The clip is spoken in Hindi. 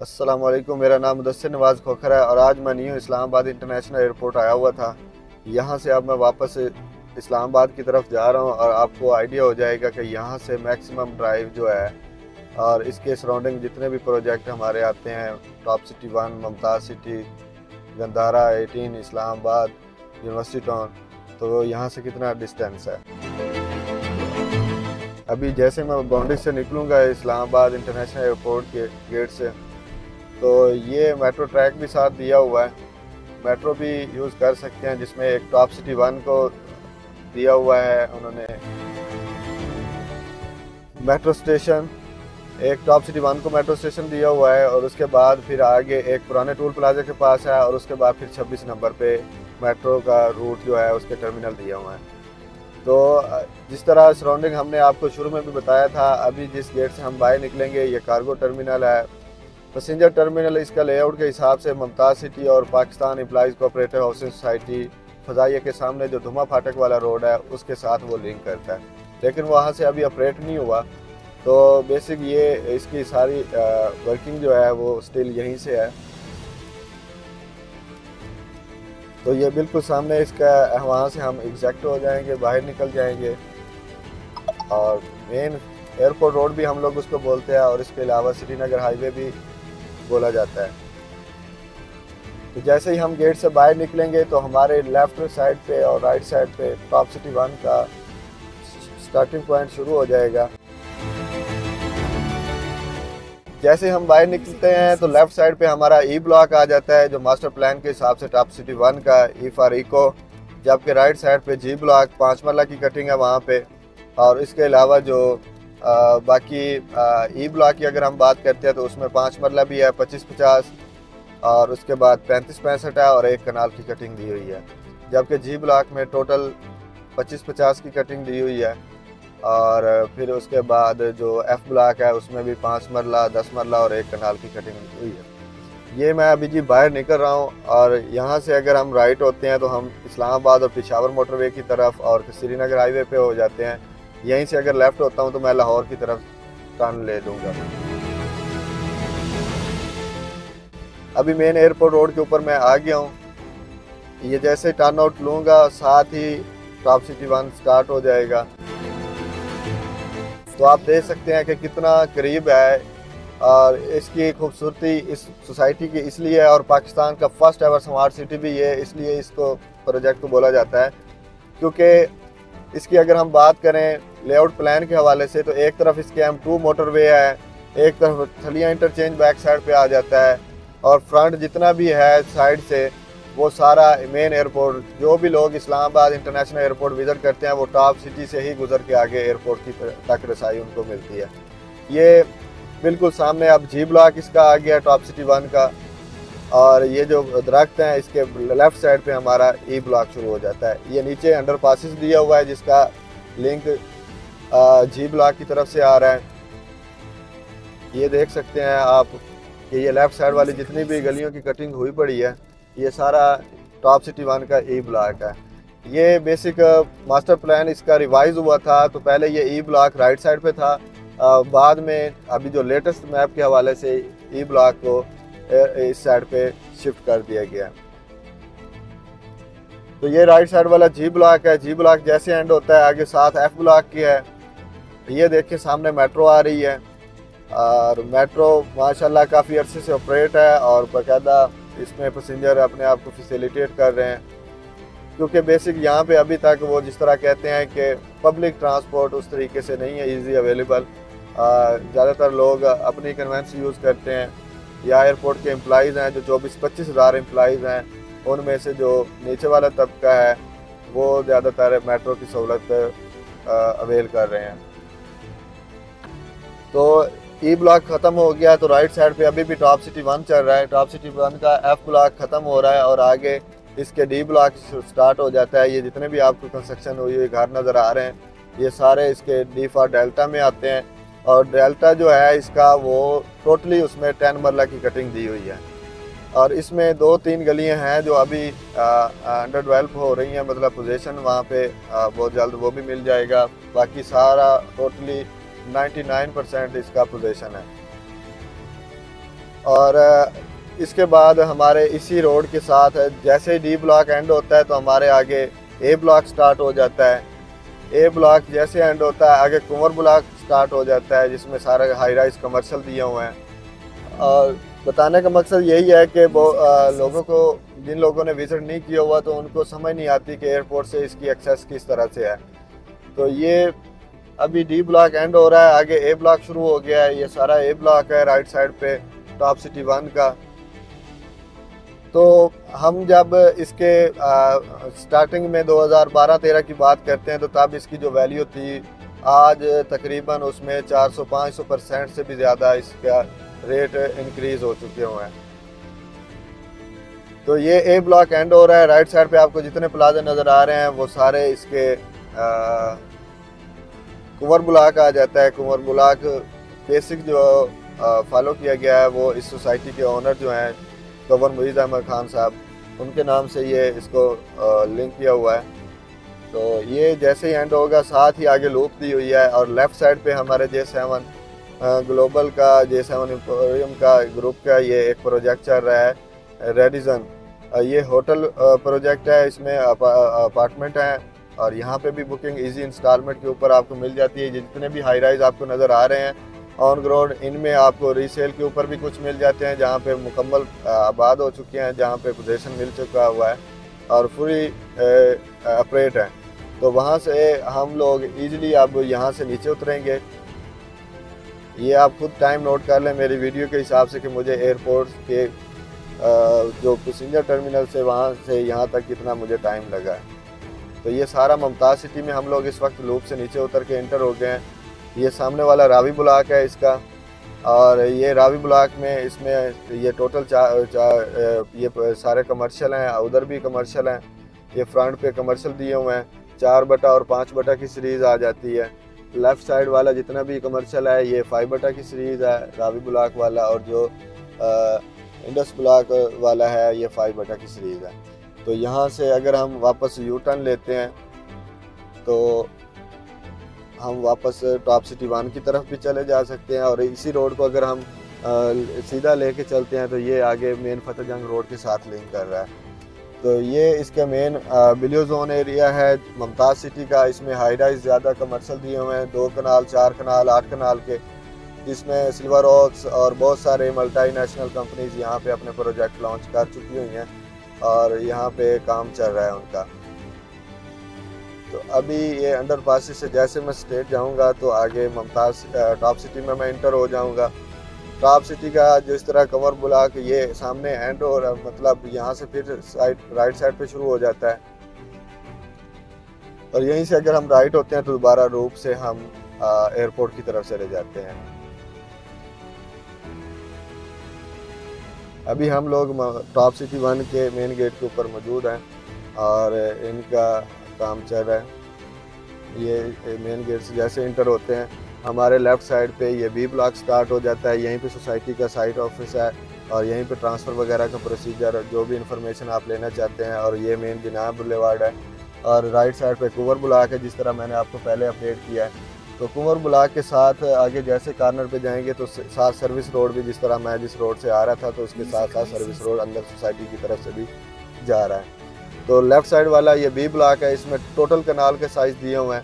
अस्सलाम वालेकुम। मेरा नाम मुदस्सिर नवाज़ खोखर है और आज मैं न्यू इस्लामाबाद इंटरनेशनल एयरपोर्ट आया हुआ था। यहाँ से अब मैं वापस इस्लामाबाद की तरफ जा रहा हूँ और आपको आइडिया हो जाएगा कि यहाँ से मैक्सिमम ड्राइव जो है और इसके सराउंडिंग जितने भी प्रोजेक्ट हमारे आते हैं, top city 1, Mumtaz city, Gandhara 18, Islamabad, university town, तो यहाँ से कितना डिस्टेंस है। अभी जैसे मैं बाउंड्री से निकलूँगा इस्लामाबाद इंटरनेशनल एयरपोर्ट के गेट से, तो ये मेट्रो ट्रैक भी साथ दिया हुआ है। मेट्रो भी यूज़ कर सकते हैं, जिसमें एक टॉप सिटी 1 को दिया हुआ है उन्होंने मेट्रो स्टेशन, एक टॉप सिटी 1 को मेट्रो स्टेशन दिया हुआ है और उसके बाद फिर आगे एक पुराने टोल प्लाजा के पास है और उसके बाद फिर 26 नंबर पे मेट्रो का रूट जो है उसके टर्मिनल दिया हुआ है। तो जिस तरह सराउंडिंग हमने आपको शुरू में भी बताया था, अभी जिस गेट से हम बाहर निकलेंगे ये कार्गो टर्मिनल है। पैसेंजर टर्मिनल इसका लेआउट के हिसाब से मुमताज़ सिटी और Pakistan employees cooperative housing society Fazaia के सामने जो धुमा फाटक वाला रोड है उसके साथ वो लिंक करता है, लेकिन वहाँ से अभी ऑपरेट नहीं हुआ। तो बेसिक ये इसकी सारी वर्किंग जो है वो स्टिल यहीं से है। तो ये बिल्कुल सामने इसका, वहाँ से हम एग्जैक्ट हो जाएंगे, बाहर निकल जाएंगे और मेन एयरपोर्ट रोड भी हम लोग उसको बोलते हैं और इसके अलावा श्रीनगर हाईवे भी बोला जाता है। तो जैसे ही हम गेट से बाहर निकलेंगे तो हमारे लेफ्ट साइड पे और राइट साइड पे टॉप सिटी 1 का स्टार्टिंग पॉइंट शुरू हो जाएगा। जैसे हम बाहर निकलते हैं तो लेफ्ट साइड पे हमारा ई ब्लॉक आ जाता है, जो मास्टर प्लान के हिसाब से टॉप सिटी 1 का ई फॉर इको, जबकि राइट साइड पे जी ब्लॉक 5 मरला की कटिंग है वहाँ पे। और इसके अलावा जो बाकी ई ब्लॉक की अगर हम बात करते हैं तो उसमें 5 मरला भी है, 25-50, और उसके बाद 35-65 है और एक कनाल की कटिंग दी हुई है। जबकि जी ब्लॉक में टोटल 25-50 की कटिंग दी हुई है और फिर उसके बाद जो एफ ब्लॉक है उसमें भी 5 मरला, 10 मरला और एक कनाल की कटिंग दी हुई है। ये मैं अभी जी बाहर निकल रहा हूँ और यहाँ से अगर हम राइट होते हैं तो हम इस्लामाबाद और पेशावर मोटरवे की तरफ और श्रीनगर हाईवे पे हो जाते हैं। यहीं से अगर लेफ़्ट होता हूँ तो मैं लाहौर की तरफ टर्न ले लूँगा। अभी मेन एयरपोर्ट रोड के ऊपर मैं आ गया हूँ। ये जैसे टर्न आउट लूँगा साथ ही टॉप सिटी 1 स्टार्ट हो जाएगा। तो आप देख सकते हैं कि कितना करीब है और इसकी खूबसूरती इस सोसाइटी की इसलिए है, और पाकिस्तान का फर्स्ट एवर स्मार्ट सिटी भी ये इसलिए इसको प्रोजेक्ट को बोला जाता है, क्योंकि इसकी अगर हम बात करें लेआउट प्लान के हवाले से तो एक तरफ इसके M2 मोटरवे है, एक तरफ थलिया इंटरचेंज बैक साइड पे आ जाता है और फ्रंट जितना भी है साइड से वो सारा मेन एयरपोर्ट, जो भी लोग इस्लामाबाद इंटरनेशनल एयरपोर्ट विज़िट करते हैं वो टॉप सिटी से ही गुजर के आगे एयरपोर्ट की तक रसाई उनको मिलती है। ये बिल्कुल सामने अब जी ब्लॉक इसका आ गया टॉप सिटी 1 का, और ये जो दरख्त हैं इसके लेफ़्ट साइड पे हमारा ई ब्लॉक शुरू हो जाता है। ये नीचे अंडर पासिस दिया हुआ है जिसका लिंक जी ब्लॉक की तरफ से आ रहा है। ये देख सकते हैं आप कि ये लेफ़्ट साइड वाली जितनी भी गलियों की कटिंग हुई पड़ी है ये सारा टॉप सिटी 1 का ई ब्लॉक है। ये बेसिक मास्टर प्लान इसका रिवाइज हुआ था, तो पहले ये ई ब्लॉक राइट साइड पे था, बाद में अभी जो लेटेस्ट मैप के हवाले से ई ब्लॉक को इस साइड पे शिफ्ट कर दिया गया। तो ये राइट साइड वाला जी ब्लॉक है। जी ब्लॉक जैसे एंड होता है आगे साथ एफ ब्लॉक की है। ये देखिए सामने मेट्रो आ रही है और मेट्रो माशाल्लाह काफ़ी अरसे से ऑपरेट है और बाकायदा इसमें पैसेंजर अपने आप को फैसिलिटेट कर रहे हैं, क्योंकि बेसिक यहाँ पे अभी तक वो जिस तरह कहते हैं कि पब्लिक ट्रांसपोर्ट उस तरीके से नहीं है इजी अवेलेबल। ज़्यादातर लोग अपनी कन्वेंस यूज़ करते हैं या एयरपोर्ट के एम्प्लॉइज़ हैं जो 24-25 हज़ार एम्प्लॉइज़ हैं, उनमें से जो नीचे वाला तबका है वो ज़्यादातर मेट्रो की सहूलत अवेल कर रहे हैं। तो ई ब्लॉक ख़त्म हो गया तो राइट साइड पे अभी भी टॉप सिटी 1 चल रहा है। टॉप सिटी 1 का एफ ब्लॉक ख़त्म हो रहा है और आगे इसके डी ब्लॉक स्टार्ट हो जाता है। ये जितने भी आपको कंस्ट्रक्शन हुई हुई घर नज़र आ रहे हैं ये सारे इसके डी फॉर डेल्टा में आते हैं, और डेल्टा जो है इसका वो टोटली उसमें 10 मरला की कटिंग दी हुई है और इसमें 2-3 गलियां हैं जो अभी अंडर डेवलप हो रही हैं, मतलब पोजीशन वहाँ पे बहुत जल्द वो भी मिल जाएगा। बाकी सारा टोटली 99% इसका पोजीशन है। और इसके बाद हमारे इसी रोड के साथ जैसे ही डी ब्लॉक एंड होता है तो हमारे आगे ए ब्लॉक स्टार्ट हो जाता है। ए ब्लॉक जैसे एंड होता है आगे कुंवर ब्लॉक स्टार्ट हो जाता है, जिसमें सारे हाई राइज कमर्शियल दिए हुए हैं। और बताने का मकसद यही है कि वो लोगों को, जिन लोगों ने विजिट नहीं किया हुआ तो उनको समझ नहीं आती कि एयरपोर्ट से इसकी एक्सेस किस तरह से है। तो ये अभी डी ब्लॉक एंड हो रहा है, आगे ए ब्लॉक शुरू हो गया है। ये सारा ए ब्लॉक है राइट साइड पे टॉप सिटी 1 का। तो हम जब इसके स्टार्टिंग में 2012-13 की बात करते हैं तो तब इसकी जो वैल्यू थी, आज तकरीबन उसमें 400-500% से भी ज़्यादा इसका रेट इंक्रीज हो चुके हुए हैं। तो ये ए ब्लॉक एंड हो रहा है। राइट साइड पे आपको जितने प्लाजा नज़र आ रहे हैं वो सारे इसके कुंवर ब्लॉक आ जाता है। कुंवर ब्लॉक बेसिक जो फॉलो किया गया है वो इस सोसाइटी के ओनर जो हैं गवर्नर मुईज़ अहमद खान साहब, उनके नाम से ये इसको लिंक किया हुआ है। तो ये जैसे ही एंड होगा साथ ही आगे लूप दी हुई है। और लेफ़्ट साइड पे हमारे J7 ग्लोबल का, J7 एम्पोरियम का ग्रुप का ये एक प्रोजेक्ट चल रहा है रेडिसन। ये होटल प्रोजेक्ट है, इसमें अपार्टमेंट हैं और यहाँ पे भी बुकिंग इजी इंस्टॉलमेंट के ऊपर आपको मिल जाती है। जितने भी हाई राइज आपको नज़र आ रहे हैं ऑन ग्राउंड, इनमें आपको रीसेल के ऊपर भी कुछ मिल जाते हैं जहाँ पे मुकम्मल आबाद हो चुके हैं, जहाँ पे पोजीशन मिल चुका हुआ है और पूरी ऑपरेट है। तो वहाँ से हम लोग ईजिली अब यहाँ से नीचे उतरेंगे। ये आप खुद टाइम नोट कर लें मेरी वीडियो के हिसाब से कि मुझे एयरपोर्ट के जो पैसेंजर टर्मिनल से वहाँ से यहाँ तक कितना मुझे टाइम लगा है। तो ये सारा मुमताज़ सिटी में हम लोग इस वक्त लूप से नीचे उतर के इंटर हो गए हैं। ये सामने वाला रावी ब्लॉक है इसका, और ये रावी ब्लॉक में इसमें ये टोटल ये सारे कमर्शियल हैं, उधर भी कमर्शियल हैं। ये फ्रंट पे कमर्शियल दिए हुए हैं, 4 बटा और 5 बटा की सीरीज़ आ जाती है। लेफ़्ट साइड वाला जितना भी कमर्शियल है ये 5 बटा की सीरीज़ है रावी ब्लॉक वाला, और जो इंडस ब्लॉक वाला है ये 5 बटा की सीरीज़ है। तो यहाँ से अगर हम वापस यू टर्न लेते हैं तो हम वापस टॉप सिटी 1 की तरफ भी चले जा सकते हैं। और इसी रोड को अगर हम सीधा लेके चलते हैं तो ये आगे मेन फतेह जंग रोड के साथ लिंक कर रहा है। तो ये इसका मेन बिलियो जोन एरिया है मुमताज़ सिटी का। इसमें हाई राइज ज़्यादा कमर्शियल दिए हुए हैं, 2 कनाल, 4 कनाल, 8 कनाल के, जिसमें सिल्वर ओक्स और बहुत सारे मल्टीनेशनल कंपनीज यहाँ पे अपने प्रोजेक्ट लॉन्च कर चुकी हुई हैं और यहाँ पे काम चल रहा है उनका। तो अभी ये अंडर पासिस से जैसे मैं स्ट्रेट जाऊँगा तो आगे मुमताज़ टॉप सिटी में मैं इंटर हो जाऊँगा। टॉप सिटी का जिस तरह कवर ब्लॉक ये सामने एंड और मतलब यहाँ से फिर राइट साइड पे शुरू हो जाता है, और यहीं से अगर हम राइट होते हैं तो दोबारा रूप से हम एयरपोर्ट की तरफ चले जाते हैं। अभी हम लोग टॉप सिटी 1 के मेन गेट के ऊपर मौजूद हैं और इनका काम चल रहा है। ये मेन गेट से जैसे इंटर होते हैं हमारे लेफ़्ट साइड पे ये बी ब्लॉक स्टार्ट हो जाता है। यहीं पे सोसाइटी का साइट ऑफिस है और यहीं पे ट्रांसफ़र वगैरह का प्रोसीजर, जो भी इंफॉर्मेशन आप लेना चाहते हैं। और ये मेन जिनाब बुलेवार्ड है और राइट साइड पे कुंवर ब्लॉक है, जिस तरह मैंने आपको पहले अपडेट किया है। तो कुंवर ब्लॉक के साथ आगे जैसे कॉर्नर पे जाएंगे तो साथ सर्विस रोड भी, जिस तरह मैं जिस रोड से आ रहा था तो उसके साथ साथ सर्विस रोड अंदर सोसाइटी की तरफ से भी जा रहा है। तो लेफ़्ट साइड वाला ये बी ब्लॉक है, इसमें टोटल कनाल के साइज़ दिए हुए हैं